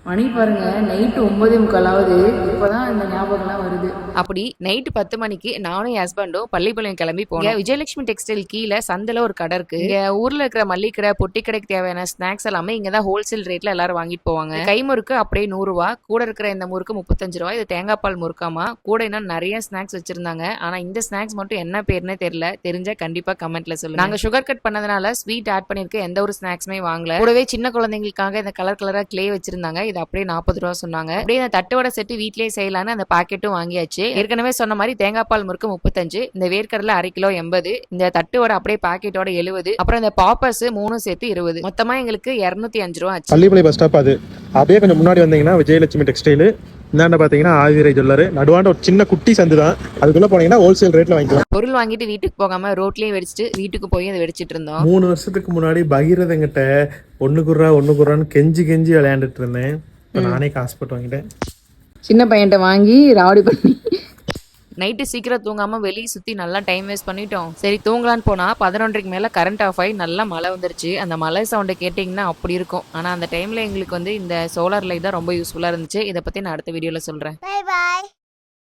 மணி பாருங்க, நைட்டு 9:45 இப்பதான் இந்த ஞாபகம்லாம் வருது. அப்படி நைட்டு 10 மணிக்கு நானும் என் ஹஸ்பண்டும் பள்ளிப்பாளையம் கிளம்பி போனோம். விஜயலட்சுமி டெக்ஸ்டைல் கீழே சந்தில ஒரு கடை இருக்கு. இங்க ஊர்ல இருக்கிற மல்லிகை கடை, பொட்டி கடைக்கு தேவையான ஸ்நாக்ஸ் எல்லாமே இங்கதான் ஹோல்சேல் ரேட்ல எல்லாரும் வாங்கிட்டு போவாங்க. கை முறுக்கு அப்படியே 100 ரூபா, கூட இருக்கிற இந்த முறுக்கு 35 ரூபா. இது தேங்காய் பால் முறுக்காமா. கூட இன்னும் நிறைய ஸ்நாக்ஸ் வச்சிருந்தாங்க. ஆனா இந்த ஸ்நாக்ஸ் மட்டும் என்ன பேருன்னே தெரியல. தெரிஞ்சா கண்டிப்பா கமெண்ட்ல சொல்லுங்க. நாங்க சுகர் கட் பண்ணதுனால ஸ்வீட் ஆட் பண்ணிருக்க எந்த ஒரு ஸ்நாக்ஸுமே வாங்கல. கூடவே சின்ன குழந்தைங்களுக்காக இந்த கலர் கலரா கிளே வச்சிருந்தாங்க. இது அப்படியே 40 ரூபா சொன்னாங்க. அப்படியே இந்த தட்டுவடை செட்டு வீட்லயே செய்யலான்னு அந்த பாக்கெட்டும் வாங்கியாச்சு. ஏற்கனவே சொன்ன மாதிரி தேங்காய் பால் முறுக்கு 35, இந்த வேர்க்கடலை 1/2 கிலோ 80, இந்த தட்டுவடை அப்படியே பாக்கெட்டோட 70, அப்புறம் இந்த பாப்பர்ஸ் 3 சேர்த்து 20. மொத்தமா எங்களுக்கு 205 ரூபா ஆச்சு. பள்ளிப்பாளையம் பஸ் ஸ்டாப் அது. அப்படியே கொஞ்சம் முன்னாடி வந்தீங்கன்னா விஜயலட்சுமி டெக்ஸ்டைல், இந்தாண்ட பாத்தீங்கன்னா ஆதிரை ஜுவல்லர், நடுவாண்ட ஒரு சின்ன குட்டி சந்து தான். அதுக்குள்ள போனீங்கன்னா ஹோல்சேல் ரேட்ல வாங்கிக்கலாம். பொருள் வாங்கிட்டு வீட்டுக்கு போகாம ரோட்லயே வெடிச்சிட்டு வீட்டுக்கு போய் அதை வெடிச்சிட்டு இருந்தோம். 3 வருஷத்துக்கு முன்னாடி பகீரதங்கிட்ட ஒண்ணு குர்ரான்னு கெஞ்சி விளையாண்டுட்டு இருந்தேன். இப்போ நானே காசு போட்டு வாங்கிட்டேன். சின்ன பையன்கிட்ட வாங்கி ராவடி பண்ணி நைட்டு சீக்கிரம் தூங்காம வெளியே சுத்தி நல்லா டைம் வேஸ்ட் பண்ணிட்டோம். சரி தூங்கலான்னு போனா 11:30க்கு மேல கரண்ட் ஆஃப் ஆகி நல்லா மழை வந்துருச்சு. அந்த மழை சவுண்டை கேட்டிங்கன்னா அப்படி இருக்கும். ஆனா அந்த டைம்ல எங்களுக்கு இந்த சோலார் லைட் தான் ரொம்ப யூஸ்ஃபுல்லா இருந்துச்சு. இதை பத்தி நான் அடுத்த வீடியோல சொல்றேன். Bye bye.